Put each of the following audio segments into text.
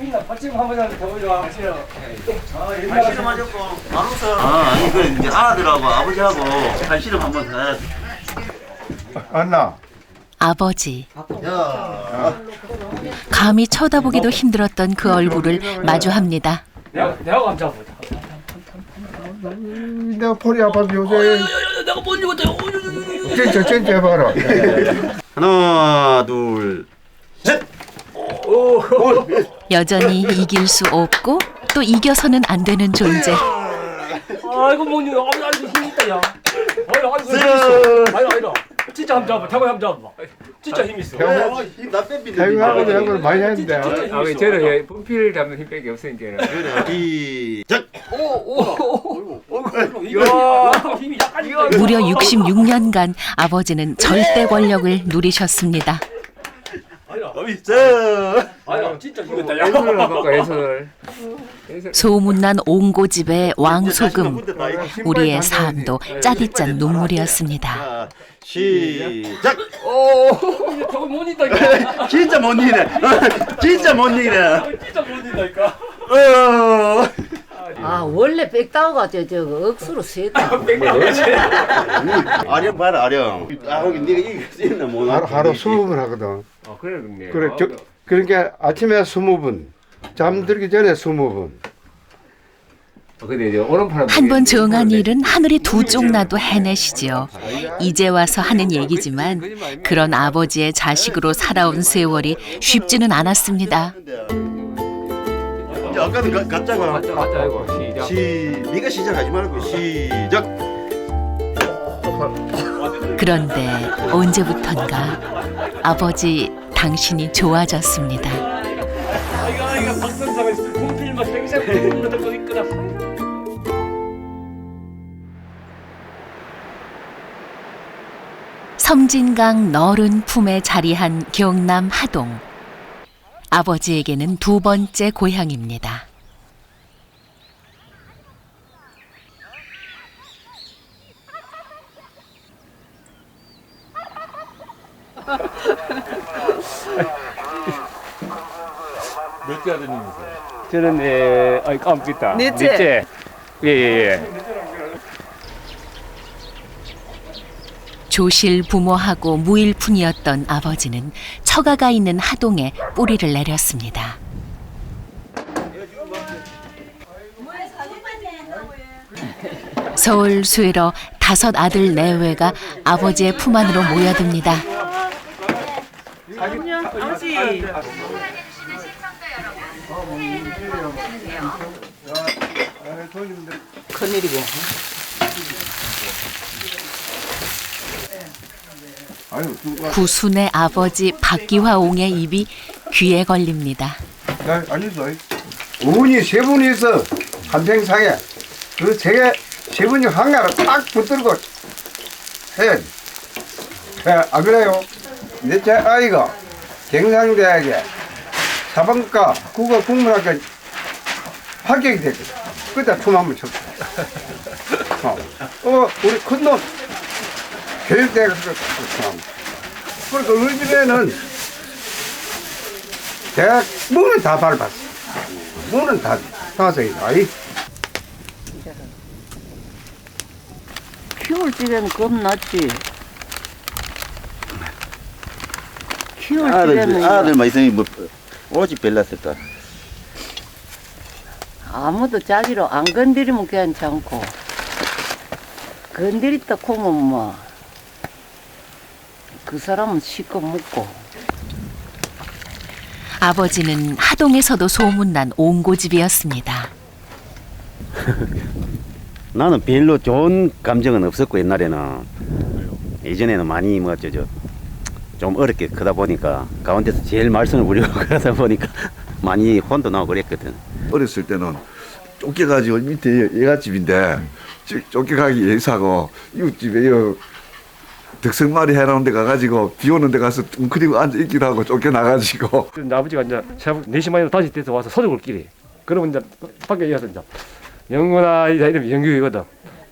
힘나 받침 한번 하면 더보자. 받침 맞았고 안 웃어. 아니 그 이제 아들하고 아버지하고 한시름 한번 더. 안나. 아버지. 야. 감히 쳐다보기도 힘들었던 그 얼굴을 마주합니다. 내가 감자보다. 내가 폴이 아파서 요새 내가 못 읽었다. 진짜 해봐라. 하나 둘 셋. 여전히 이길 수 없고 또 이겨서는 안 되는 존재. 아이고 뭐니 아이고 힘 있다 야. 아이고 힘 있어. 아이고 진짜 함 잡아. 태고 함 잡아. 진짜 힘 있어. 힘나 뺀빈데. 태국하고 야구를 많이 했는데. 아니 저는 분필 잡는 힘밖에 없으니까. 시작. 힘이 약간 무려 66년간 아버지는 절대 권력을 누리셨습니다. 어미서. 아야 진짜 힘있다 예술을 야. 바꿔 예술. 소문난 옹고집의 왕소금. 우리의 삶도 짜릿짠 눈물이었습니다. 자, 시작. 저거 못 읽다니까. 진짜 못 이기네. 진짜 못 이기네. 진짜 못 읽다니까. 아 원래 백다우가 저거 억수로 세다. 아령 봐라 아령. 아 거기 네가 이길 수 있나 못. 하루 20분 하거든. 그래 그네. 그래, 그러니까 아침에 20분, 잠들기 전에 20분. 근데 이제 오른팔은 한 번 정한 일은 하늘이 두 쪽 나도 해내시지요. 이제 와서 하는 얘기지만 그런 아버지의 자식으로 살아온 세월이 쉽지는 않았습니다. 이제 아까는 갔잖아. 맞자 이거 시작. 네가 시작하지 말고 시작. 그런데 언제부턴가 아버지 당신이 좋아졌습니다. 이거 박선상에 공필만 생생 듣는 거 있구나. 섬진강 너른 품에 자리한 경남 하동. 아버지에게는 두 번째 고향입니다. 몇째 아드님이세요? 저는 아이 깜찍다. 넷째. 예예예. 조실 부모하고 무일푼이었던 아버지는 처가가 있는 하동에 뿌리를 내렸습니다. 서울 수혜로 5 아들 내외가 아버지의 품 안으로 모여듭니다. 큰일이고. 구순의 아버지 박기화옹의 입이 귀에 걸립니다. 아니죠. 어머니 3분이 있어. 한평상에. 그 세 분이 한가를 딱 붙들고 해. 안 그래요? 넷째 아이가 경상대학에 사범과 국어 국문학과 합격이 됐거든. 그때 춤 한번 췄어. 우리 큰놈 교육대학에서 춤 한번. 그러니까 우리 집에는 대학 문은 다 밟았어. 문은 다 사서이다. 키울 집에는 겁났지. 키울 집에는 아들만 있으면 뭐 오직 별났을까. 아무도 자기로 안 건드리면 괜찮고 건드렸다 하면 뭐 그 사람은 시커 묻고. 아버지는 하동에서도 소문난 옹고집이었습니다. 나는 별로 좋은 감정은 없었고 옛날에는 예전에는 많이 좀 어렵게 크다 보니까 가운데서 제일 말썽을 부리고 그러다 보니까 많이 혼도 나고 그랬거든. 어렸을 때는 쫓겨가지고 밑에 예갓집인데 쫓겨가기 예사고 이웃집에 득성말이 해놓은 데 가가지고 비 오는 데 가서 웅크리고 앉아있기도 하고 쫓겨나가지고 아버지가 이제 새벽 4시 반에 다시 돼서 와서 서적을 끼리. 그러면 이제 밖에 이어서 이제 영근아 이름이 영규이거든.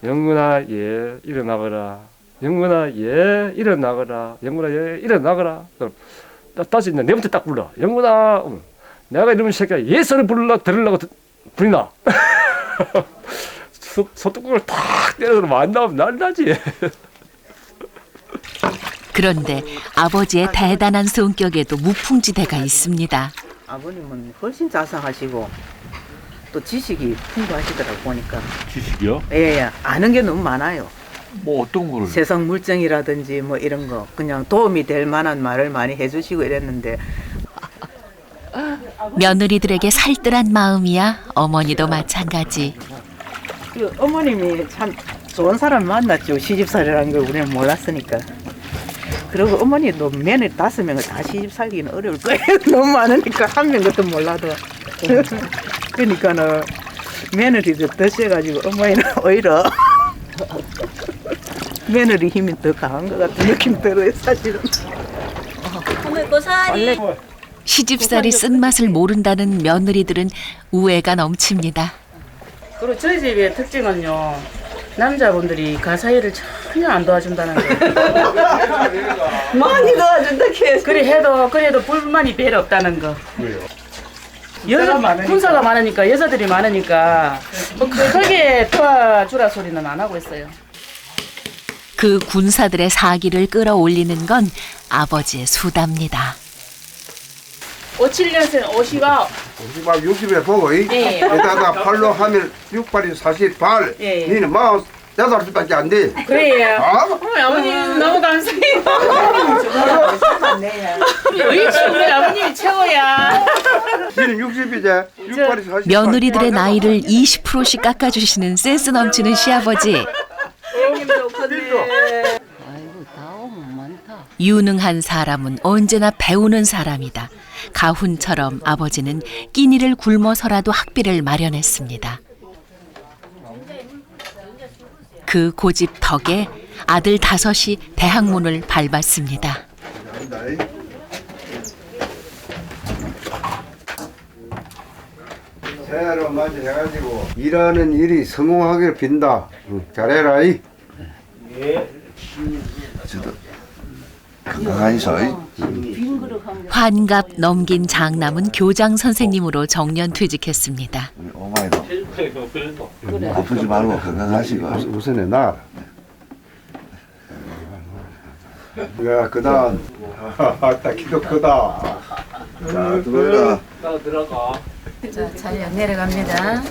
영근아 예 일어나거라. 영근아 예 일어나거라. 영근아 예 일어나거라. 그럼 다시 이제 내부터 딱 불러. 영근아 내가 이러면 새끼야 예서를 들으려고 부리나. 소뚜껑을 탁 때려서 만나면 난다지. 그런데 아버지의 대단한 성격에도 무풍지대가 있습니다. 아버님은 훨씬 자상하시고 또 지식이 풍부하시더라고 보니까. 지식이요? 예, 아는 게 너무 많아요. 뭐 어떤 거를? 세상 물정이라든지 뭐 이런 거 그냥 도움이 될 만한 말을 많이 해주시고 이랬는데 며느리들에게 살뜰한 마음이야 어머니도 마찬가지. 그 어머님이 참 좋은 사람 만났죠. 시집살이라는 걸 우리는 몰랐으니까. 그리고 어머니도 며느리 5명을 다 시집 살기는 어려울 거예요. 너무 많으니까 한 명 것도 몰라도. 그러니까는 며느리도 드셔가지고 어머니는 오히려 며느리 힘이 더 강한 것 같은 느낌 들어요, 사실은. 시집살이 쓴맛을 모른다는 며느리들은 우애가 넘칩니다. 그리고 저희 집의 특징은요, 남자분들이 가사일을 전혀 안 도와준다는 거예요. 많이 도와준다 계속. 그래도 불만이 별로 없다는 거. 왜요? 군사가 많으니까 여자들이 많으니까 뭐 크게 도와주라 소리는 안 하고 있어요. 그 군사들의 사기를 끌어올리는 건 아버지의 수다입니다. 57년생 50아 60에 보고 예. 여기다가 팔로 하면 6발이 48. 예. 니는 48살밖에 안 돼. 그래요. 아? 아버님 너무 감사해요. 우리 아버님이 최고야. 니는 60이제 6발이 48. 며느리들의 나이를 20%씩 깎아주시는 센스 넘치는 시아버지. 형님도 컸네. 아이고 다오면 많다. 유능한 사람은 언제나 배우는 사람이다. 가훈처럼 아버지는 끼니를 굶어서라도 학비를 마련했습니다. 그 고집 덕에 아들 5이 대학문을 밟았습니다. 새해로 맞이해가지고 일하는 일이 성공하게 빈다. 잘해라 이. 저도 건강하이소. 환갑 넘긴 장남은 교장 선생님으로 정년 퇴직했습니다. 우리 어머니도 아프지 말고 건강하시고. 우선에 나. 야, 그다음. 딱 키도 크다. 자, 들어가. 자, 자리에 내려갑니다.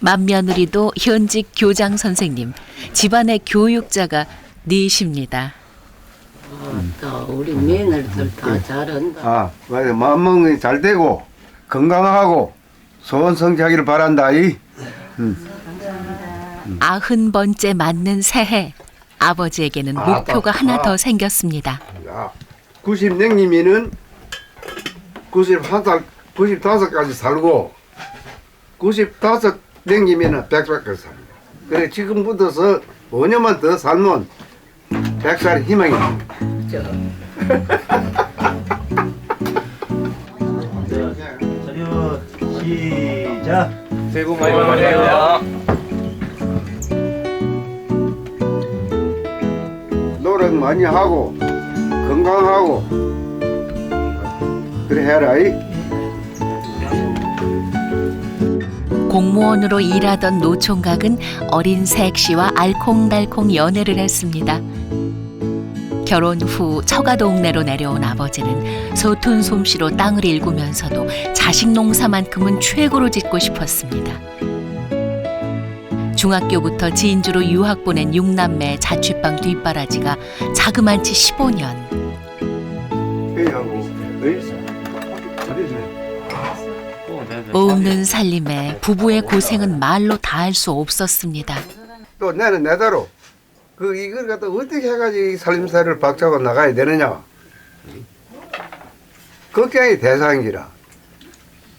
맏며느리도 현직 교장 선생님, 집안의 교육자가 넷입니다. 우리 며느리들 다 잘한다. 아, 맞아. 마음먹이 잘 되고 건강하고 소원 성취하기를 바란다 이. 90번째 맞는 새해. 아버지에게는 목표가 하나 더 생겼습니다. 야, 90년이면은 91살, 95까지 살고 95년이면은 100살까지 살고. 그래 지금부터서 5년만 더 살면 100살 희망이. 시작. 새해 복 많이 받으세요. 노력 많이 하고 건강하고 그래 해라 이. 공무원으로 일하던 노총각은 어린 색시와 알콩달콩 연애를 했습니다. 결혼 후 처가 동네로 내려온 아버지는 서툰 솜씨로 땅을 일구면서도 자식 농사만큼은 최고로 짓고 싶었습니다. 중학교부터 진주로 유학 보낸 6남매의 자취방 뒷바라지가 자그만치 15년. 없는 살림에 부부의 고생은 말로 다할 수 없었습니다. 또 나는 내대로 이걸 갖다 어떻게 해가지고 이 살림살이를 박차고 나가야 되느냐. 걱정이 대상이라.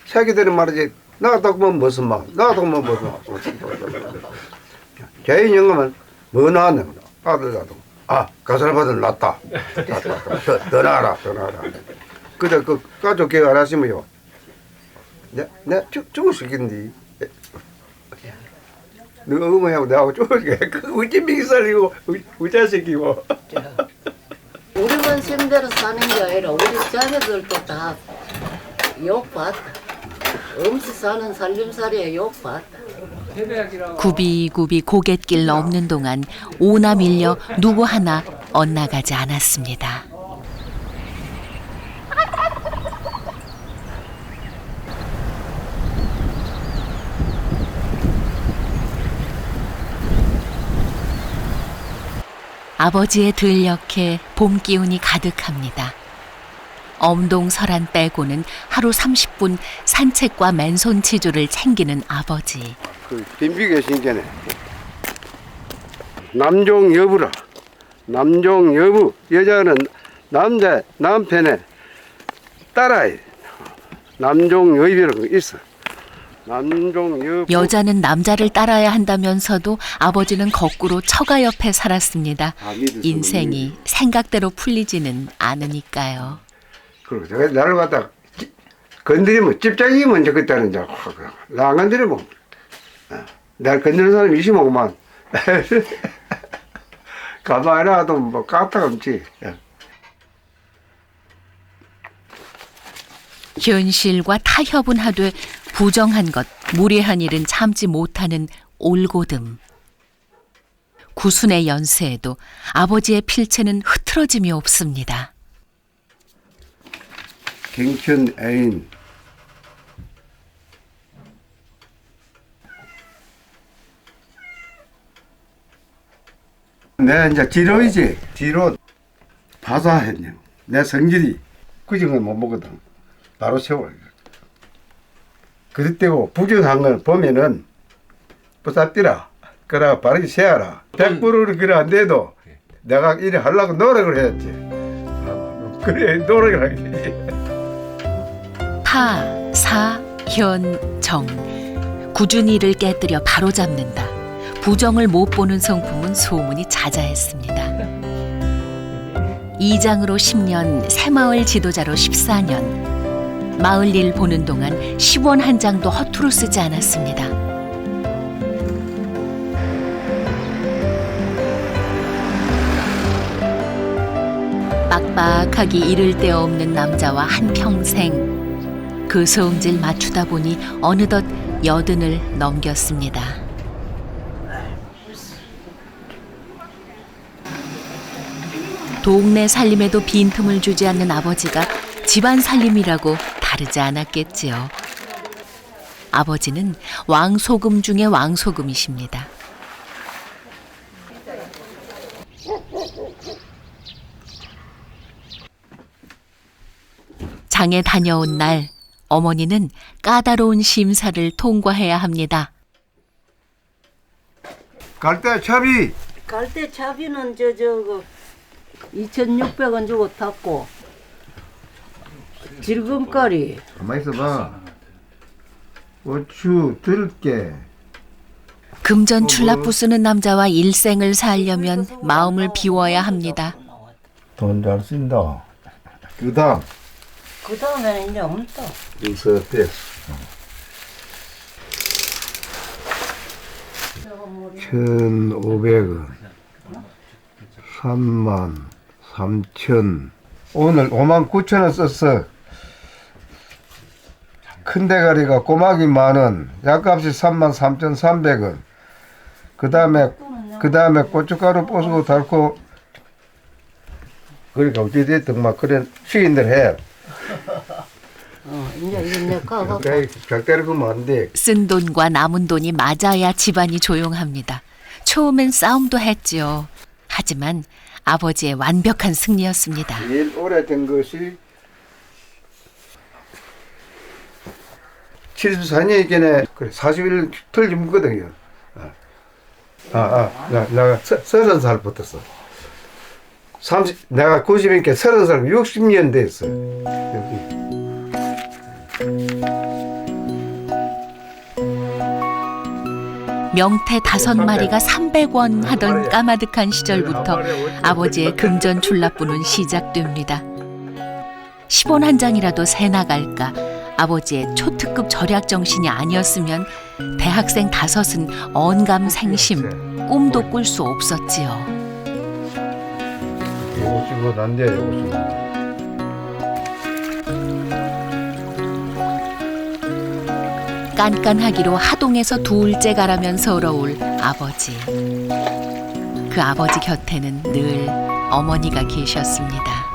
새끼들은 말이지 나갔다 보면 무슨 말, 나갔다 보면 무슨 말. 개인 연금은 뭐 나왔냐. 아들 나도. 가설받은 낫다. 더 나가라. 그래 그 가족 계획 안 하시면요. 내 죽으시겠니? 너 어머니하고 나하고 죽으시겠. 그 우리 믹살이고 우리 자식이고. 우리만 생대로 사는 게 아니라 우리 자녀들도 다 욕 봤다. 엄시 사는 살림살이에 욕 봤다. 굽이굽이 고갯길 넘는 동안 오나 밀려 누구 하나 엇나가지 않았습니다. 아버지의 들녘에 봄 기운이 가득합니다. 엄동설한 빼고는 하루 30분 산책과 맨손 치주를 챙기는 아버지. 그 빈비계 신기네. 남종 여부라. 남종 여부. 여자는 남편에 따라야 돼. 남종 여부라는 거 있어. 남종 여부. 여자는 남자를 따라야 한다면서도 아버지는 거꾸로 처가 옆에 살았습니다. 인생이 생각대로 풀리지는 않으니까요. 그리고 제가 나를 갖다 건드리면 집장이 먼저 그때는 이제 나 안 건드리면 내가 건드리는 사람이 있으면만 가만히 놔도 뭐 까딱없지. 현실과 타협은 하되 부정한 것, 무례한 일은 참지 못하는 올고듬. 구순의 연세에도 아버지의 필체는 흐트러짐이 없습니다. 경천 애인. 내 이제 지로이지. 지로 바사했냐. 내 성질이 그 정도 못 먹거든. 바로 세워. 그때고 부정한 걸 보면은 부사띠라. 그래 바르게 세워라. 100%를 그래 안 돼도 내가 이래 하려고 노력을 해야지. 그래 노력을 하겠지. 타, 사, 현, 정. 꾸준히 이를 깨뜨려 바로잡는다. 부정을 못 보는 성품은 소문이 자자했습니다. 이장으로 10년, 새마을 지도자로 14년. 마을 일 보는 동안 10원 한 장도 허투루 쓰지 않았습니다. 빡빡하기 이를 데 없는 남자와 한평생. 그 성질 맞추다 보니 어느덧 80을 넘겼습니다. 동네 살림에도 빈틈을 주지 않는 아버지가 집안 살림이라고 다르지 않았겠지요. 아버지는 왕소금 중에 왕소금이십니다. 장에 다녀온 날 어머니는 까다로운 심사를 통과해야 합니다. 갈대 차비. 갈대 차비는 저거 2,600원 주고 탔고 질금거리 가만히 있어봐. 고추, 들깨. 금전 출납부 쓰는 남자와 일생을 살려면 마음을 비워야 합니다. 돈 잘 쓴다. 그다음 그 다음에는 이제 없다. 여기서 떼. 1,500원. 33,000. 오늘 59,000원 썼어. 큰 대가리가 꼬막이 10,000원. 약값이 33,300원. 그 다음에 고춧가루 뽀수고 달고. 그러니까 어찌 됐든 막 그래 시인들 해. 이제 이거 내가 작대로 그러면 안 돼. 쓴 돈과 남은 돈이 맞아야 집안이 조용합니다. 처음엔 싸움도 했지요. 하지만 아버지의 완벽한 승리였습니다. 제일 오래된 것이 74년이겠네. 그래 41년 틀림거든요. 내가 30살 붙었어. 내가 90이니까 30살 60년 됐어. 여기. 명태 5마리가 300원 하던 까마득한 시절부터 아버지의 금전 출납부는 시작됩니다. 10원 한 장이라도 새 나갈까 아버지의 초특급 절약 정신이 아니었으면 대학생 5은 언감생심, 꿈도 꿀 수 없었지요. 요거 찍어 안 돼, 요거 찍어. 깐깐하기로 하동에서 둘째 가라면 서러울 아버지. 그 아버지 곁에는 늘 어머니가 계셨습니다.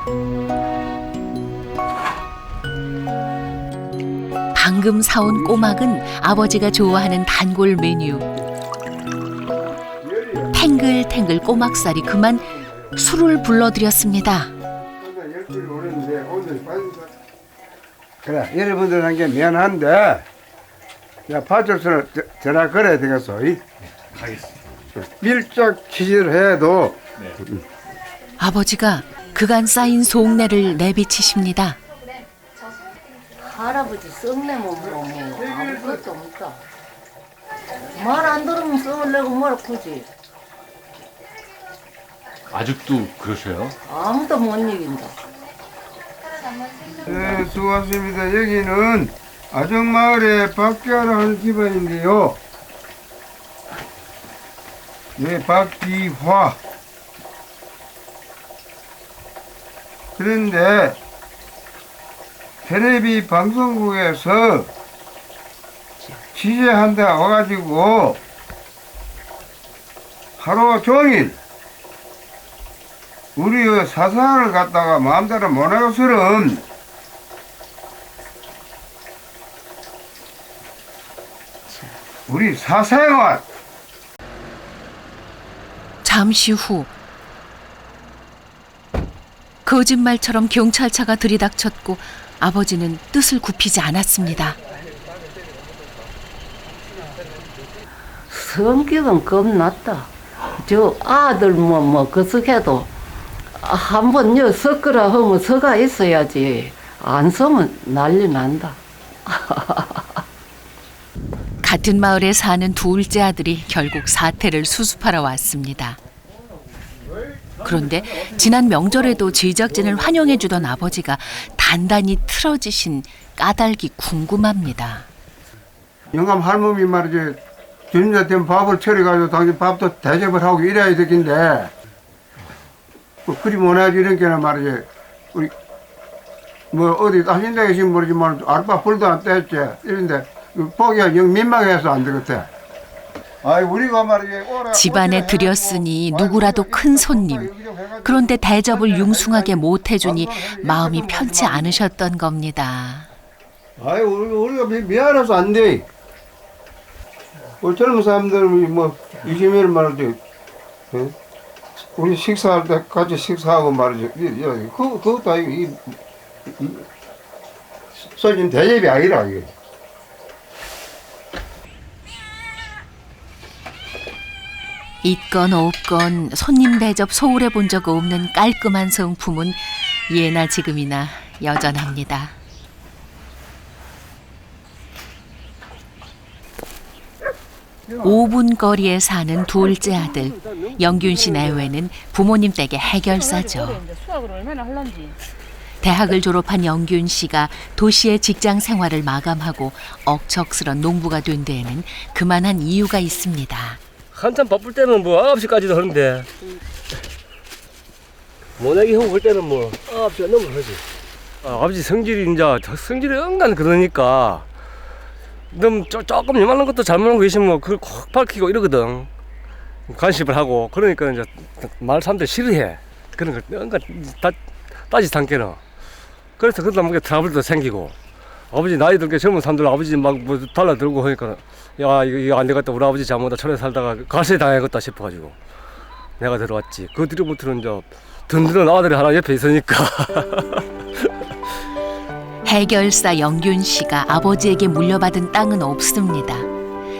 방금 사온 꼬막은 아버지가 좋아하는 단골 메뉴. 탱글탱글 꼬막살이 그만 술을 불러들였습니다. 그래, 여러분들한테 미안한데, 야, 파출소를 전화 걸어야 되겠어. 가겠습니다. 밀접 취재를 해도. 아버지가 그간 쌓인 속내를 내비치십니다. 할아버지 썩내면 뭐 아무것도 없다. 말 안 들으면 썩으려고 뭘 굳이. 아직도 그러셔요? 아무도 못 이긴다. 네, 수고하십니다. 여기는 아정마을의 박기화라는 집안인데요. 네, 박기화. 그런데 텔레비 방송국에서 취재한다 와가지고 하루 종일 우리의 사상을 갖다가 마음대로 못하고서는 우리 사생활. 잠시 후 거짓말처럼 경찰차가 들이닥쳤고 아버지는 뜻을 굽히지 않았습니다. 성격은 겁났다. 저 아들 그석해도 한번 여 섞으라 하면 서가 있어야지. 안 서면 난리 난다. 같은 마을에 사는 둘째 아들이 결국 사태를 수습하러 왔습니다. 그런데 지난 명절에도 제작진을 환영해주던 아버지가 단단히 틀어지신 까닭이 궁금합니다. 영감 할머니 말이지, 주님한테 밥을 차려가지고 당신 밥도 대접을 하고 이래야 되긴데, 그리 못하지 이런 게는 말이지, 우리 뭐 어디 하신 데 계신 모르지만 알바 불도 안 뗐지 이런데 보기가 영 민망해서 안 되겠대. 아이 우리가 말이지 집안에 들였으니 누구라도 큰 손님. 그런데 대접을 융숭하게 못해주니 마음이 편치 않으셨던 겁니다. 아이 우리가 미안해서 안 돼. 우리 젊은 사람들 뭐 20일 말이지, 우리 식사할 때 같이 식사하고 말이지, 그것도 아니고 써진 대접이 아니라 이게. 있건 없건 손님 대접 소홀해 본 적 없는 깔끔한 성품은 예나 지금이나 여전합니다. (5분) 거리에 사는 둘째 아들 영균 씨 내외는 부모님 댁의 해결사죠. 대학을 졸업한 영균 씨가 도시의 직장 생활을 마감하고 억척스런 농부가 된 데에는 그만한 이유가 있습니다. 한참 바쁠 때는 뭐 9시까지도 하는데 모내기 하고 할 때는 뭐 9시가 넘어 하지. 아버지 성질이 성질이 은간 그러니까 너무 조금 요만한 것도 잘못한 거 있으면 그콕 밝히고 이러거든. 간섭을 하고 그러니까 이제 말 사람들 싫어해. 그런 걸 은간 따지탄게는. 그래서 그러다 보니까 트러블도 생기고 아버지 나이 들게 젊은 사람들 아버지 막 뭐 달라들고 하니까 야 이거 안 되겠다 우리 아버지 잘못다 철에 살다가 가시에 당하겠다 싶어가지고 내가 들어왔지. 그 뒤로부터는 이제 든든한 아들이 하나 옆에 있으니까. 해결사 영균 씨가 아버지에게 물려받은 땅은 없습니다.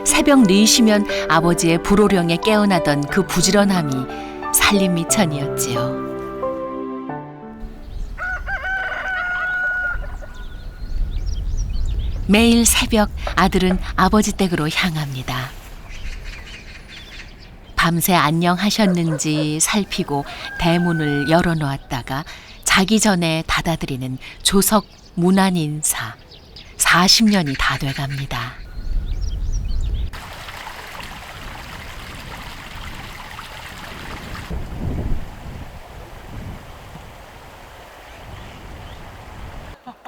새벽 4시면 아버지의 불호령에 깨어나던 그 부지런함이 살림 미천이었지요. 매일 새벽 아들은 아버지 댁으로 향합니다. 밤새 안녕하셨는지 살피고 대문을 열어놓았다가 자기 전에 닫아드리는 조석 문안 인사. 40년이 다 돼갑니다.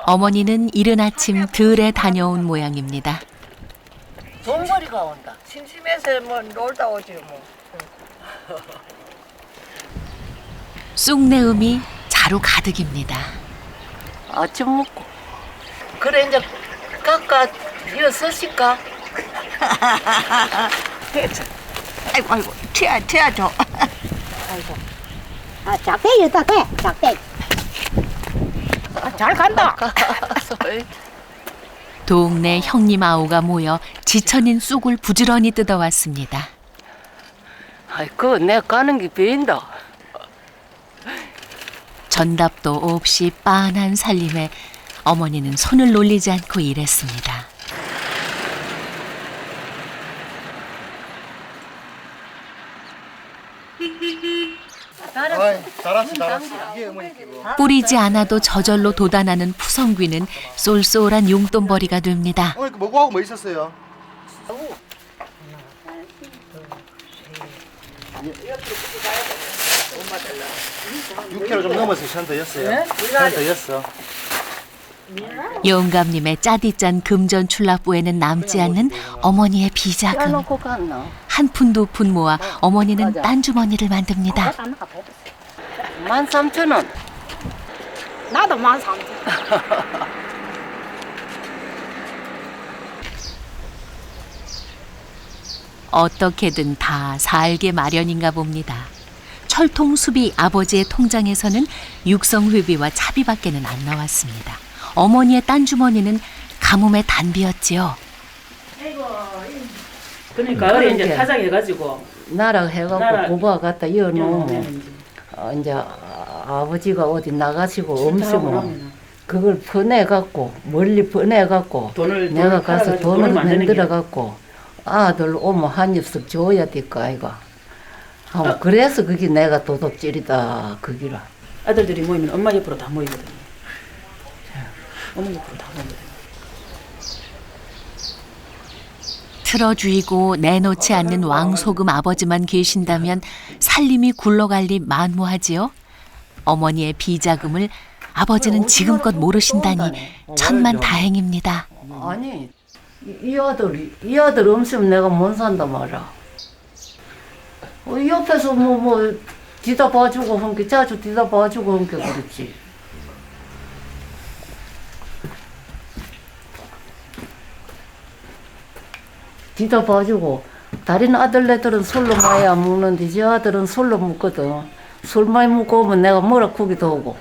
어머니는 이른 아침 들에 다녀온 모양입니다. 돈벌이가 온다. 심심해서 뭐 놀다 오지 뭐. 쑥내음이 자루 가득입니다. 아침 먹고. 그래 이제 깎아 이어서실까? 아이고 아이고 튀어줘. 아이고. 아, 작대기다 돼, 작대기. 잘 간다. 동네 형님 아우가 모여 지천인 쑥을 부지런히 뜯어왔습니다. 아이 그거 내가 가는 게 보인다. 전답도 없이 빤한 살림에 어머니는 손을 놀리지 않고 일했습니다. 뿌리지 않아도 저절로 돋아나는 푸성귀는 쏠쏠한 용돈벌이가 됩니다. 오늘 뭐하고 뭐 있었어요? 6kg 좀 넘어서 션더였어요. 션더였어. 영감님의 짜디짠 금전 출납부에는 남지 않는 어머니의 비자금. 놓고 갔나? 한 푼 두 푼 모아 어머니는 딴 주머니를 만듭니다. 13,000원. 나도 13,000원. 어떻게든 다 살게 마련인가 봅니다. 철통수비 아버지의 통장에서는 육성회비와 차비밖에는 안 나왔습니다. 어머니의 딴 주머니는 가뭄의 단비였지요. 그러니까 어려 이제 타작해가지고 나라 해갖고 고바 갖다 이어놓으면 이어놓으면 이제 아버지가 어디 나가시고 없으면 그걸 퍼내갖고 멀리 퍼내갖고 내가 가서 돈을 만들어갖고 아들 오면 한 입씩 줘야 될 거 아이가. 그래서 그게 내가 도둑질이다 그기라. 아들들이 모이면 엄마 옆으로 다 모이거든요. 엄마 옆으로 다 모이거든요. 틀어주이고 내놓지 않는 왕소금 아버지만 계신다면 살림이 굴러갈 리 만무하지요. 어머니의 비자금을 아버지는 지금껏 모르신다니 천만다행입니다. 아니 이 아들 없으면 내가 못 산다 말아. 옆에서 뭐 뒤다 봐주고 한게 자주 뒤다 봐주고 한게 그렇지. 뒤다 봐주고 다른 아들네들은 술로 많이 안 먹는데 저 아들은 술로 먹거든. 술 많이 먹고 오면 내가 뭐라 구기도 하고.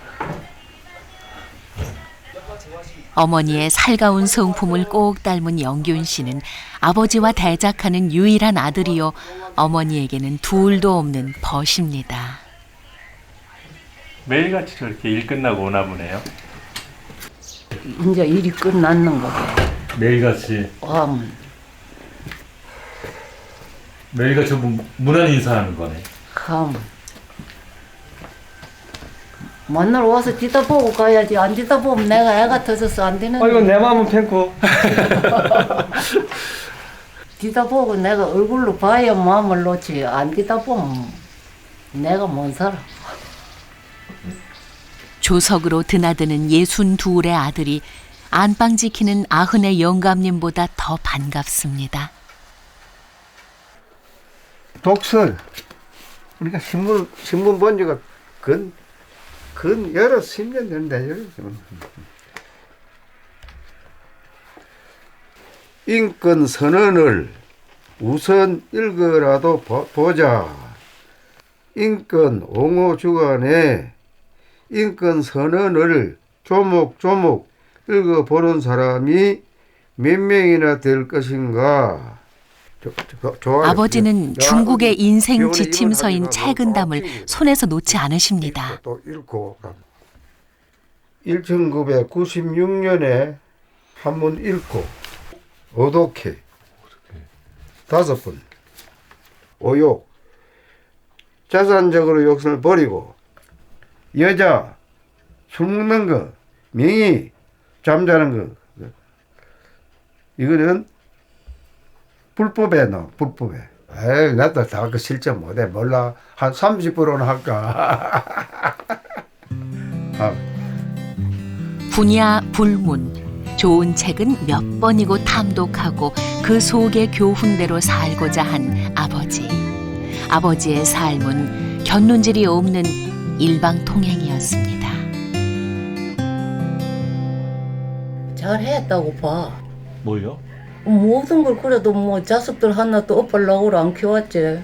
어머니의 살가운 성품을 꼭 닮은 영균 씨는 아버지와 대작하는 유일한 아들이요. 어머니에게는 둘도 없는 벗입니다. 매일같이 저렇게 일 끝나고 오나 보네요. 이제 일이 끝났는 거고. 매일같이 매일같이 문안 인사하는 거네. 만나러 와서 뒤다보고 가야지. 안 뒤다보면 내가 애가 터져서 안 되는데. 이건 내 마음은 pen고. 뒤다보고 내가 얼굴로 봐야 마음을 놓지. 안 뒤다보면 내가 못 살아. 조석으로 드나드는 62의 아들이 안방 지키는 90의 영감님보다 더 반갑습니다. 독설. 우리가 신문 본 지가 근 여러 10년 된다. 인권 선언을 우선 읽어라도 보자. 인권 옹호 주간에 인권 선언을 조목조목 읽어보는 사람이 몇 명이나 될 것인가. 아버지는 중국의 인생 지침서인 책은담을 손에서 놓지 않으십니다. 또 읽고 1996년에 한문 읽고 오독해 5번 오욕 자산적으로 욕심을 버리고 여자 술 먹는 거 명의 잠자는 거 이거는 불법에 넣어 불법에. 에이 나도 다 그 실전 못해 몰라. 한 30%는 할까. 분야 불문 좋은 책은 몇 번이고 탐독하고 그 속의 교훈대로 살고자 한 아버지. 아버지의 삶은 견눈질이 없는 일방통행이었습니다. 잘했다고 봐. 뭘요? 모든 걸 그래도 뭐 자식들 하나도 업으려고 안 키웠지.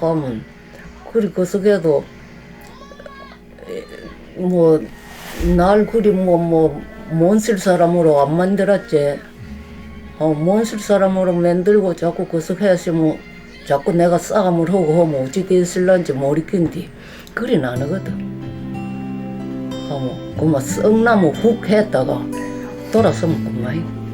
하면 그리 그 속에도 뭐 날 그리 못쓸 사람으로 안 만들었지. 못쓸 사람으로 만들고 자꾸 그 속에 하시면 자꾸 내가 싸움을 하고 하면 어찌 됐을런지 모르겠는데 그리 나누거든. 그만 썩나무 훅 했다가 돌아서면 그만이고.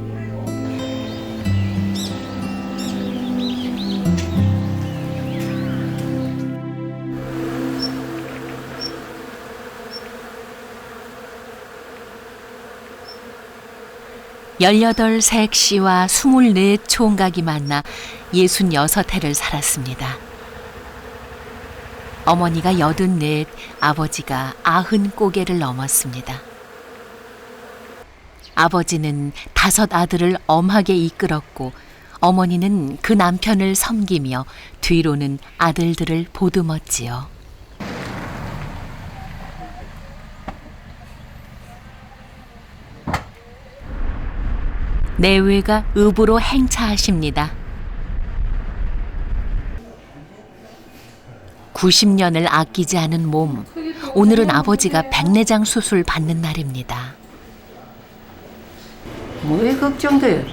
18 색시와 24 총각이 만나 66해를 살았습니다. 어머니가 84, 아버지가 90고개를 넘었습니다. 아버지는 5 아들을 엄하게 이끌었고 어머니는 그 남편을 섬기며 뒤로는 아들들을 보듬었지요. 내외가 읍으로 행차하십니다. 90년을 아끼지 않은 몸, 오늘은 아버지가 백내장 수술 받는 날입니다. 왜 걱정돼?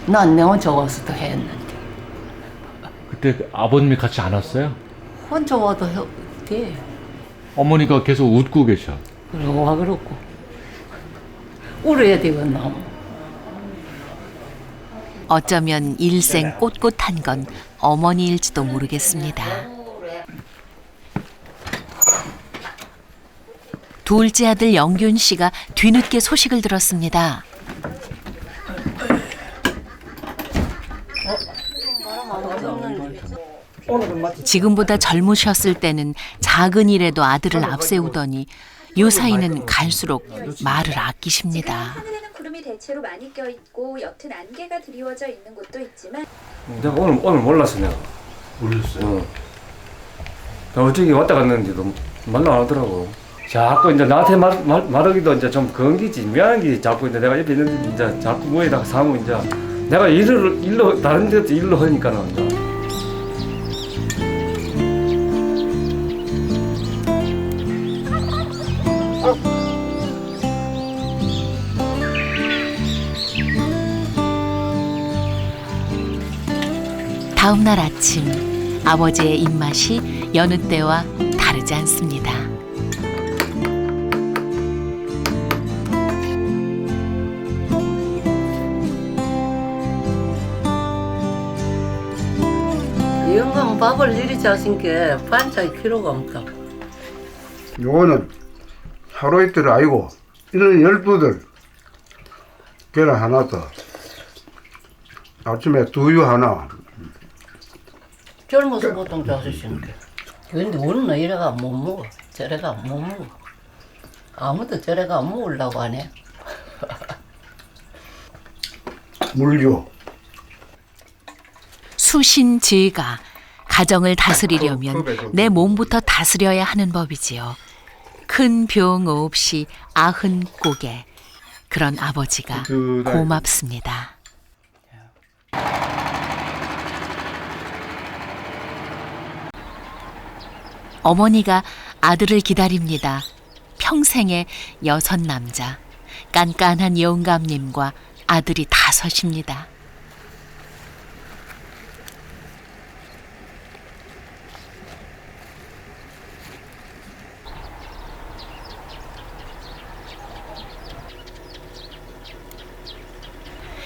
난 내가 좋아서도 했는데. 그때 아버님이 같이 안 왔어요? 혼자 와도 돼. 어머니가 계속 웃고 계셔. 그러고 와 그렇고. 울어야 되겠나? 어쩌면 일생 꼿꼿한 건 어머니일지도 모르겠습니다. 둘째 아들 영균 씨가 뒤늦게 소식을 들었습니다. 지금보다 젊으셨을 때는 작은 일에도 아들을 앞세우더니 요사이는 갈수록 말을 아끼십니다. 구름이 대체로 많이 껴있고 옅은 안개가 드리워져 있는 곳도 있지만 내가 오늘 몰랐어 내가. 몰랐어요? 나 어저께 왔다 갔는데도 말로 안 하더라고. 자꾸 이제 나한테 말하기도 이제 좀 그런 게지 미안한 게 자꾸 이제 내가 옆에 있는데 이제 자꾸 뭐에다가 사고 이제 내가 일로 다른 데도 일로 하니까는 이제. 다음 날 아침 아버지의 입맛이 여느 때와 다르지 않습니다. 영감 밥을 이리 자신게 반찬이 필요가 없다. 요거는 하루 이틀 아니고 이런 12들 계란 하나 더 아침에 두유 하나 젊어서 보통 자주시는데. 근데 우리는 이래가 못 먹어. 저래가 못 먹어. 아무도 저래가 안 먹으려고 하네. 물요. 수신지가 가정을 다스리려면 내 몸부터 다스려야 하는 법이지요. 큰 병 없이 90고개. 그런 아버지가 고맙습니다. 어머니가 아들을 기다립니다. 평생의 6 남자, 깐깐한 영감님과 아들이 5입니다.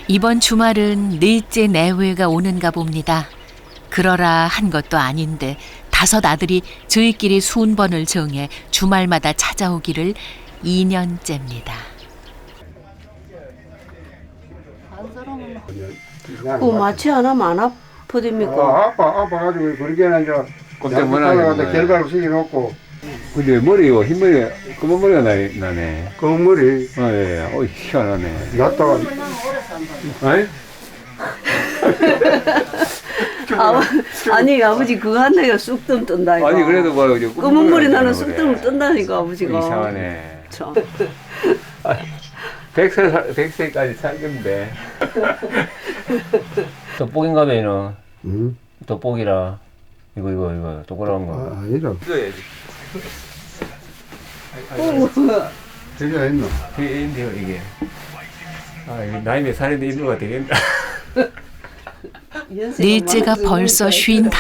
이번 주말은 넷째 내외가 오는가 봅니다. 그러라 한 것도 아닌데 5 아들이 저희끼리 순번을 정해 주말마다 찾아오기를 2년째입니다. 그 마취 안 하면 안 아프됩니까? 아파가지고 그러게는 이제 꼼짝 못 하겠네. 결과를 시켜놓고 근데 머리요 흰머리 검은 머리가 나네. 검은 머리. 예. 희한하네. 났다가 아니? 아니 아버지 그거 한다니까 쑥뜸 뜬다니까. 아니 그래도 뭐 이제 검은 머리 나는 쑥뜸 뜬다니까 아버지가. 이상하네. 참. 100세까지 살겠는데. 돋보기인가 봐요. 응? 돋보기라. 이거 동그란 거. 아니라. 이거야지. 되게 했나? 되게 있네요 이게. 이게 나이 몇 살인데 인도가 되겠나? 넷째가 벌써 55.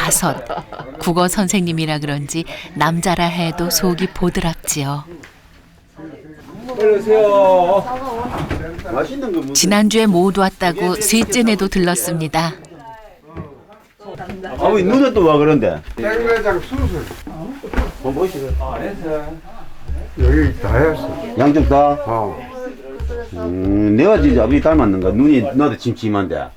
국어 선생님이라 그런지 남자라 해도 속이 보드랍지요. 안녕하세요. 맛있는 거 뭐. 지난주에 못 왔다고 셋째네도 들렀습니다. 아버지 눈은 또 와 그런데. 땡매장 수술. 뭐 보시고. 여기 다 했어. 양쪽 다. 내가 진짜 아버지 닮았는가? 눈이 나도 침침한데.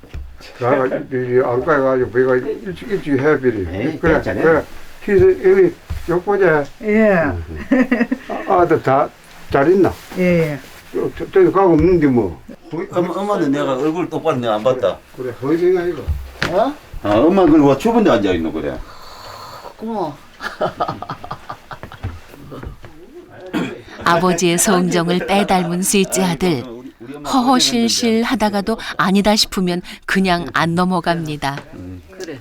나가 안 가가지고 배가 일찍 해버리. 에이, 그래 괜찮아요. 그래. 그래서 여기 욕 보자. 예. 아들 다 잘 있나? 예. 저기 가고 없는데 뭐. 엄마는 내가 얼굴 똑바로 내가 안 봤다. 그래 허이생아 이거. 엄마 그리고 추운 데 앉아 있노 그래. 고마워. 아버지의 성정을 빼닮은 셋째 아들. 허허실실 하다가도 아니다 싶으면 그냥 안 넘어갑니다. 그래.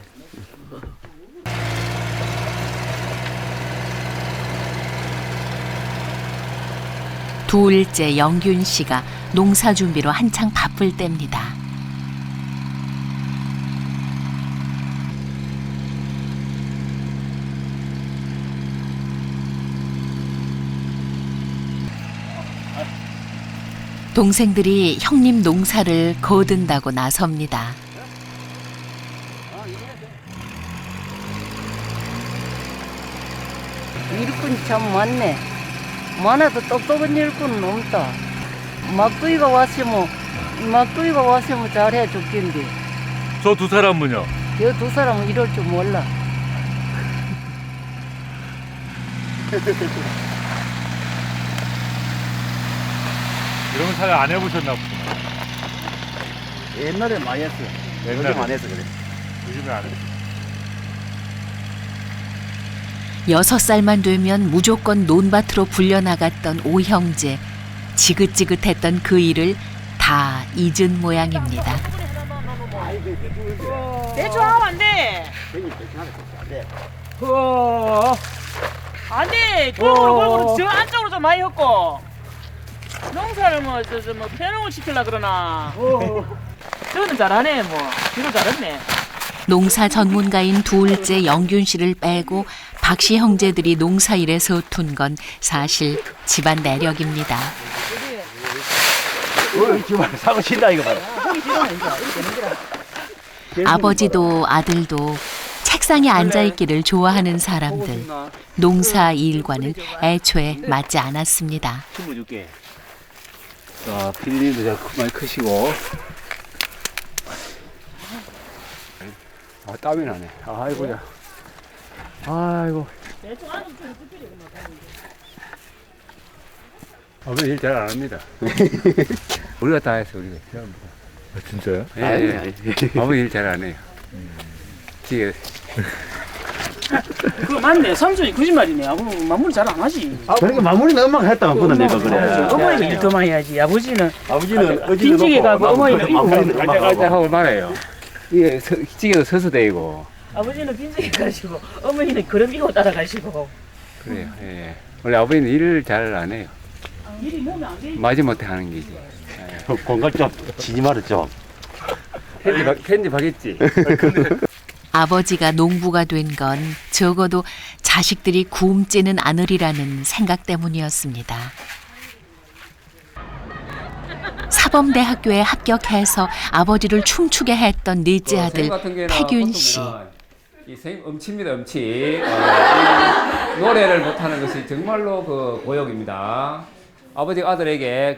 둘째 영균 씨가 농사 준비로 한창 바쁠 때입니다. 동생들이 형님 농사를 거둔다고 나섭니다. 일꾼이 참 많네. 많아도 똑똑한 일꾼은 없다. 막둥이가 왔으면 잘해 죽긴데. 저 두 사람은요? 저 두 사람은 이럴 줄 몰라. 이런 건 잘 안 해보셨나 보구나. 옛날에 많이 했어요. 요즘 안 해서 그래. 요즘에 안 해. 6살만 되면 무조건 논밭으로 불려나갔던 오형제. 지긋지긋했던 그 일을 다 잊은 모양입니다. 대충 하면 안 돼. 안 돼. 골고루 저 안쪽으로 좀 많이 했고. 농사를 뭐 편흥을 시키려 그러나. 저는 잘하네 뭐. 뒤로 잘했네. 농사 전문가인 둘째 영균 씨를 빼고 박씨 형제들이 농사일에 서툰 건 사실 집안 내력입니다. 정말 사고 친다 이거 봐라. 아버지도 아들도 책상에 앉아있기를 좋아하는 사람들. 농사 일과는 애초에 맞지 않았습니다. 춤을 줄게. 자, 필리도 많이 크시고. 땀이 나네. 아이고야. 아이고. 아버지 일 잘 안 합니다. 우리가 다 했어, 우리가. 진짜요? 예. 아버지 일 잘 안 해요. 지게. 그거 맞네. 삼촌이 거짓말이네. 마무리 잘 안 하지. 그러니까 마무리는 엄마가 했다고 보는 내가 그래. 어머니가 일 더 많이 해야지. 아버지는 아버지는 빈지게 가고 어머니는 이거 깔짝깔짝 하고 말해요. 이게 찌개도 서서 대고. 아버지는 빈지게 가시고 어머니는 그럼 이거 따라가시고. 그래요. 예. 원래 아버지는 일을 잘 안 해요. 일이 몸에 안 돼. 마지못해 하는 게지. 공갈 좀 지지 말아 좀. 편집하겠지. 아버지가 농부가 된 건 적어도 자식들이 굶지는 않으리라는 생각 때문이었습니다. 사범대학교에 합격해서 아버지를 춤추게 했던 넷째 아들 태균 씨. 이 선생님 음치입니다, 음치. 이 노래를 못하는 것이 정말로 고역입니다. 아버지 아들에게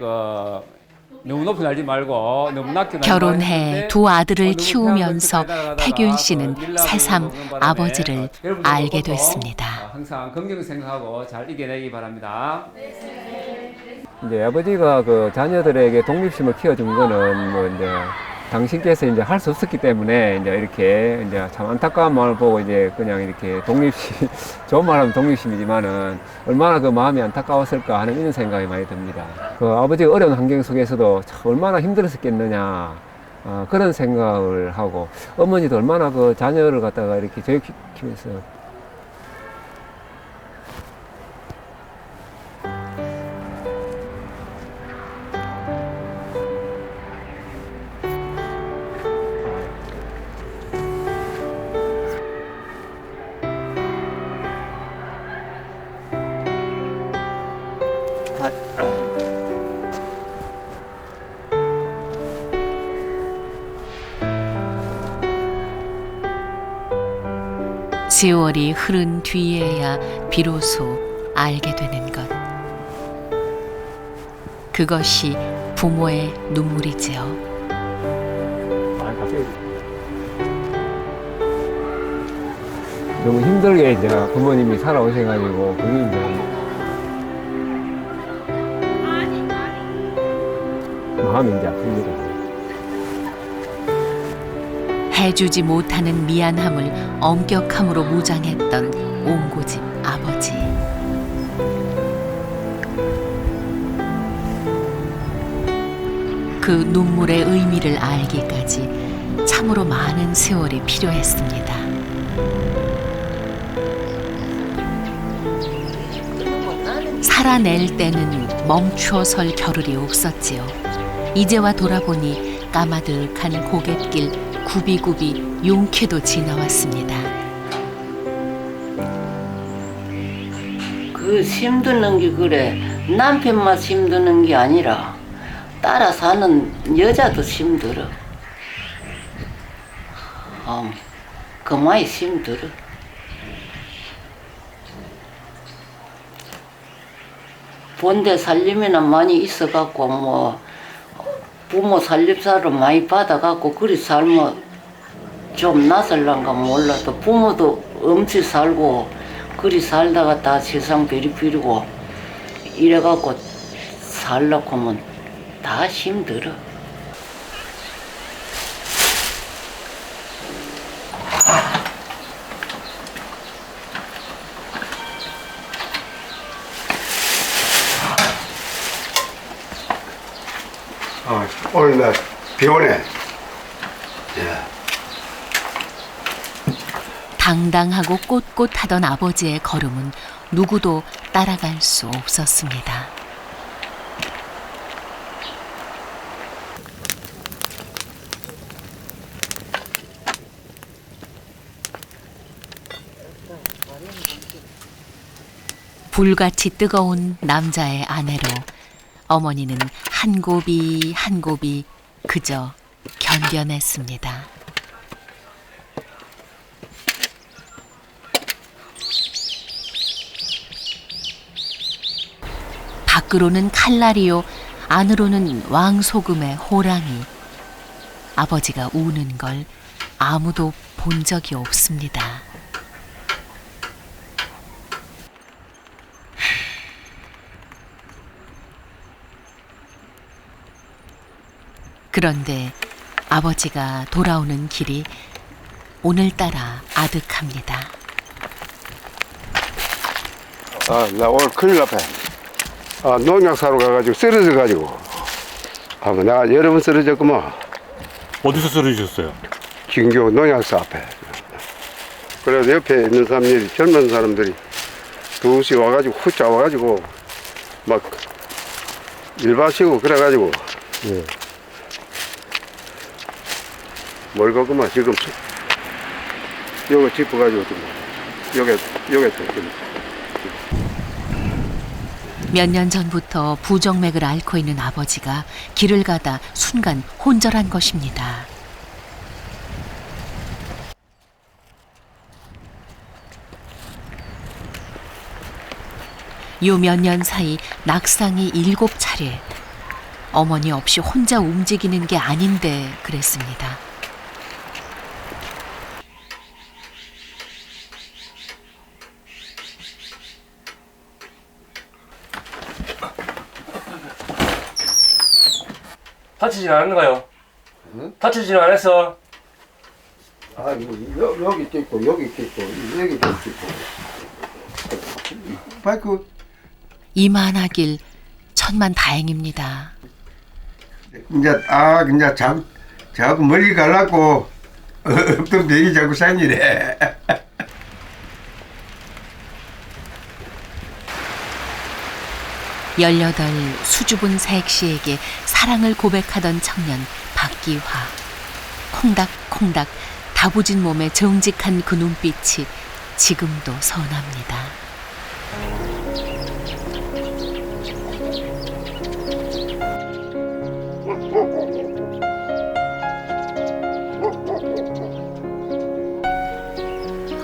너무 높이 날지 말고 너무 낮게 날지 결혼해 두 아들을 키우면서 태균 씨는 새삼 아버지를 알게 됐습니다. 항상 긍정 생각하고 잘 이겨내기 바랍니다. 이제 아버지가 그 자녀들에게 독립심을 키워준 거는 뭐 이제 당신께서 이제 할 수 없었기 때문에 이제 이렇게 이제 참 안타까운 마음을 보고 이제 그냥 이렇게 독립심, 좋은 말하면 독립심이지만은 얼마나 그 마음이 안타까웠을까 하는 이런 생각이 많이 듭니다. 그 아버지가 어려운 환경 속에서도 참 얼마나 힘들었겠느냐. 그런 생각을 하고 어머니도 얼마나 그 자녀를 갖다가 이렇게 교육시키면서 세월이 흐른 뒤에야 비로소 알게 되는 것. 그것이 부모의 눈물이지요. 너무 힘들게 이제 부모님이 살아오셔가지고 그게 이제 마음이 이제 아픕니다. 해주지 못하는 미안함을 엄격함으로 무장했던 옹고집 아버지. 그 눈물의 의미를 알기까지 참으로 많은 세월이 필요했습니다. 살아낼 때는 멈추어 설 겨를이 없었지요. 이제와 돌아보니 까마득한 고갯길 굽이굽이 용케도 지나왔습니다. 그 힘드는 게 그래 남편만 힘드는 게 아니라 따라 사는 여자도 힘들어. 그만이 힘들어. 본데 살림이나 많이 있어갖고 뭐 부모 살림살을 많이 받아갖고 그리 살면 좀 낫을란가 몰라도 부모도 엄청 살고 그리 살다가 다 세상 베리비리고 이래갖고 살려고 하면 다 힘들어. 오늘 날 비 오네. 당당하고 꼿꼿하던 아버지의 걸음은 누구도 따라갈 수 없었습니다. 불같이 뜨거운 남자의 아내로 어머니는 한 고비 한 고비 그저 견뎌냈습니다. 밖으로는 칼날이요, 안으로는 왕소금의 호랑이. 아버지가 우는 걸 아무도 본 적이 없습니다. 그런데 아버지가 돌아오는 길이 오늘따라 아득합니다. 나 오늘 큰일 났다. 농약 사러 가가지고 쓰러져가지고. 내가 여러 번 쓰러졌구만. 어디서 쓰러지셨어요? 진교 농약사 앞에. 그래서 옆에 있는 사람들이, 젊은 사람들이 두시 와가지고 후짜 와가지고 막 일바시고 그래가지고 멀거구만. 지금 요거 짚어가지고 요게 몇 년 전부터 부정맥을 앓고 있는 아버지가 길을 가다 순간 혼절한 것입니다. 요 몇 년 사이 낙상이 7차례. 어머니 없이 혼자 움직이는 게 아닌데 그랬습니다. 다치진 않았는가요? 응? 다치진 않았어? 아, 여기 찍고, 여기 찍고, 여기 찍고. 바이크. 이만하길 천만 다행입니다. 이제 자꾸 멀리 가려고 없던 병이 자꾸 생기네. 열여덟 수줍은 색시에게 사랑을 고백하던 청년 박기화. 콩닥콩닥 다부진 몸에 정직한 그 눈빛이 지금도 선합니다.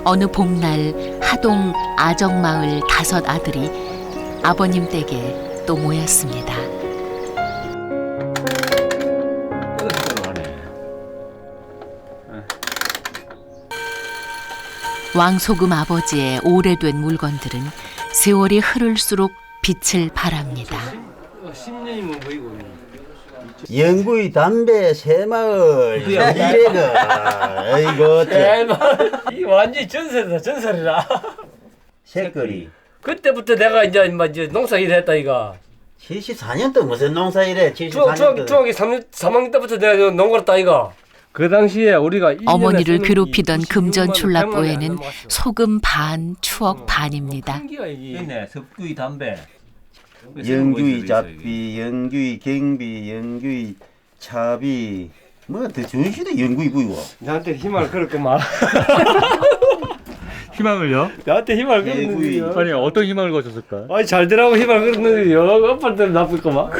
어느 봄날 하동 아정마을 5 아들이 아버님 댁에 또 모였습니다. 왕소금 아버지의 오래된 물건들은 세월이 흐를수록 빛을 발합니다. 10년이면 보이고. 영구이 담배 새마을 이래가 아이고 이 완전히 전설이다, 전설이라. 색거리 그때부터 내가 이제 농사 일을 했다 이가. 74년도 무슨 농사일해 74년도 중학교 3학년 때부터 내가 농가를 했다 이가. 그 당시에 우리가 어머니를 괴롭히던 금전출납부에는 소금 반, 추억 반입니다. 있네 섭구이 담배 영규이 잡비, 영규이 경비, 영규이 차비 뭐더 좋은 시대 영규이 부이고 나한테 희망을 그렇게 말. 희망을요? 나한테 희망을 그랬는데. 아니 어떤 희망을 거셨을까? 아니 잘 되라고 희망을 그랬는데 아빠한테 때문에 나쁠 거만.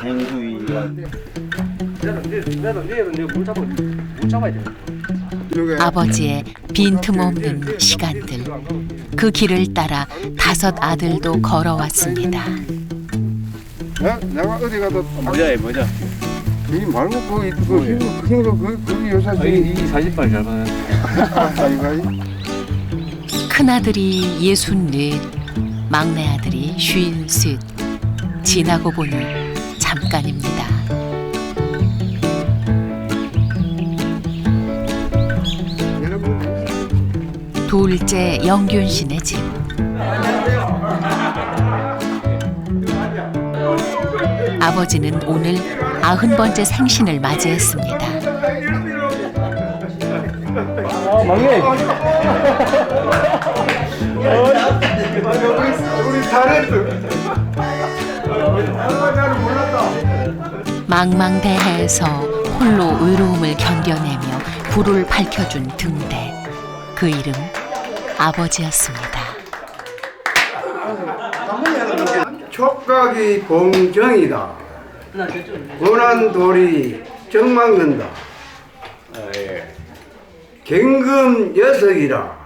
영규이 내가 물 잡아야 돼. 아버지의 빈틈없는 시간들. 그 길을 따라 5 아들도 걸어왔습니다. 내가 어디 가도 모자에 모자. 이 말고 그 힘으로 그 여사 이 40발 잘 받아. 큰아들이 64, 막내 아들이 53. 지나고 보니 잠깐입니다. 둘째 영균 씨네 집. 아버지는 오늘 90번째 생신을 맞이했습니다. 막내. 우리 잘했어. 망망대해에서 홀로 외로움을 견뎌내며 불을 밝혀준 등대. 그 이름 아버지였습니다. 촉각이 공정이다. 원한 돌이 정막는다. 갱금 녀석이라.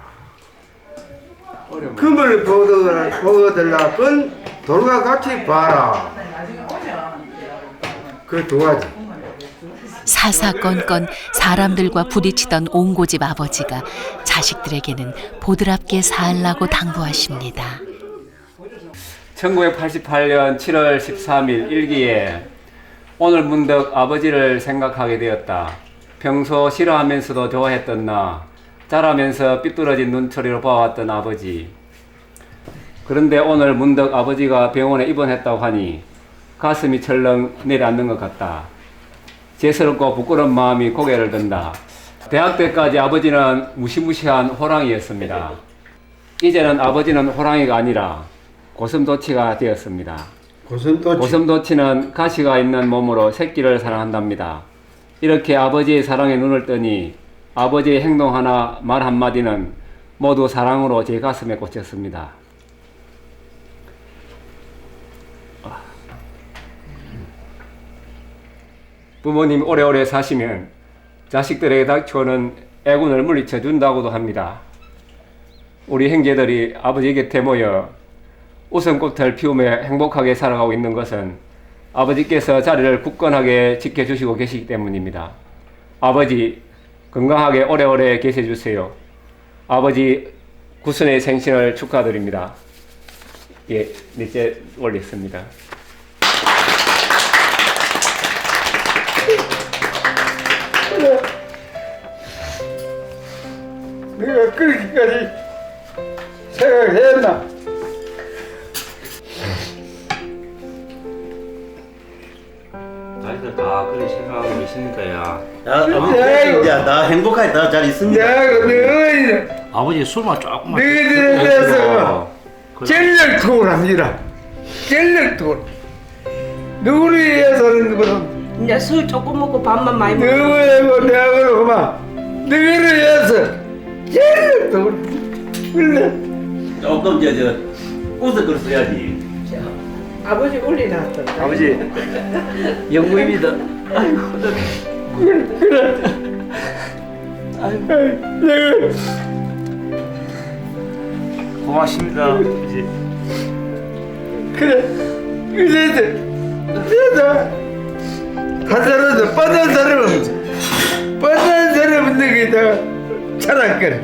금을 보더라건 돌과 같이 봐라. 그 두 가지. 사사건건 사람들과 부딪히던 옹고집 아버지가 자식들에게는 보드랍게 살라고 당부하십니다. 1988년 7월 13일 일기에 오늘 문득 아버지를 생각하게 되었다. 평소 싫어하면서도 좋아했던 나, 자라면서 삐뚤어진 눈초리로 봐왔던 아버지. 그런데 오늘 문득 아버지가 병원에 입원했다고 하니 가슴이 철렁 내려앉는 것 같다. 죄스럽고 부끄러운 마음이 고개를 든다. 대학 때까지 아버지는 무시무시한 호랑이였습니다. 이제는 아버지는 호랑이가 아니라 고슴도치가 되었습니다. 고슴도치는 가시가 있는 몸으로 새끼를 사랑한답니다. 이렇게 아버지의 사랑에 눈을 뜨니 아버지의 행동 하나, 말 한마디는 모두 사랑으로 제 가슴에 꽂혔습니다. 부모님 오래오래 사시면 자식들에게 닥쳐오는 애군을 물리쳐 준다고도 합니다. 우리 형제들이 아버지 곁에 모여 웃음꽃을 피우며 행복하게 살아가고 있는 것은 아버지께서 자리를 굳건하게 지켜주시고 계시기 때문입니다. 아버지 건강하게 오래오래 계셔주세요. 아버지 구순의 생신을 축하드립니다. 예, 넷째 올렸습니다. 그렇게까지 생각했나? 다들 다 그렇게 생각하고 있으니까 야. 야, 나 행복하게 다 잘 있습니다. 아버지 술만 조금만. 너희들에 대해서 전력 투구합니다. 전력 투구. 누구를 위해서는 그럼 이제 술 조금 먹고 밥만 많이 먹고. 누구하고 내하고 그만 누구를 위해서 전력 투구. 그래. 조금 웃어 글 써야지. 아버지 올리놨어. 아버지, 영구입니다. 그래. 내가 고맙습니다, 아버지. 그래. 이제 한 사람도 뻔한 사람은 뻔한 사람은 너희다가 차락거려.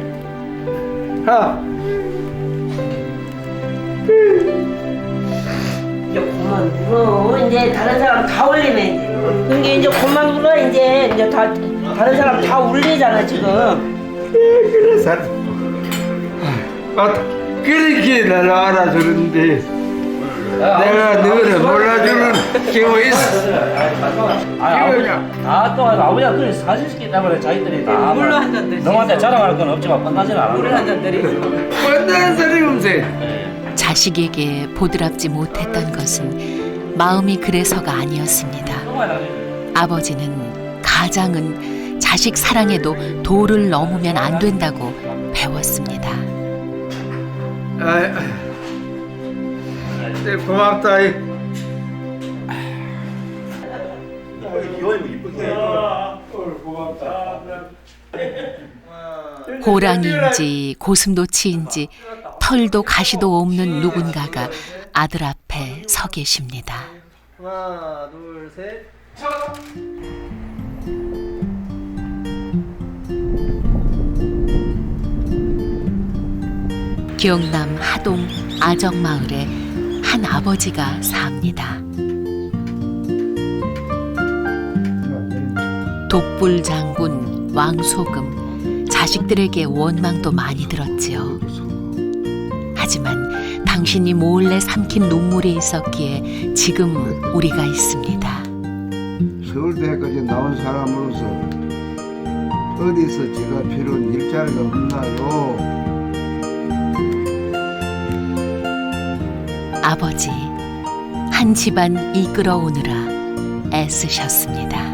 이제 그만 울어. 이제 다른 사람 다 울리네 이제. 그게 이제 그만 울어. 이제 다 다른 사람 다 울리잖아 지금. 그래 살. 그렇게 나를 알아주는데 내가 너를 몰라주는 경우 있어. 또 아버지가 그래 사진 찍기 때문에 자기들이 다 물로 한잔 드시. 너한테 자랑할 건 없지만 뻔하진 않아. 물을 한잔 드리고. 뻔한 사람이 없어. 자식에게 보드랍지 못했던 것은 마음이 그래서가 아니었습니다. 아버지는 가장은 자식 사랑에도 도를 넘으면 안 된다고 배웠습니다. 고맙다. 호랑이인지 고슴도치인지 털도 가시도 없는 누군가가 아들 앞에 서 계십니다. 하나, 둘, 셋. 경남 하동 아정마을에 한 아버지가 삽니다. 독불장군, 왕소금, 자식들에게 원망도 많이 들었지요. 하지만 당신이 몰래 삼킨 눈물이 있었기에 지금 우리가 있습니다. 서울대까지 나온 사람으로서 어디서 제가 필요한 일자리가 없나요? 아버지, 한 집안 이끌어오느라 애쓰셨습니다.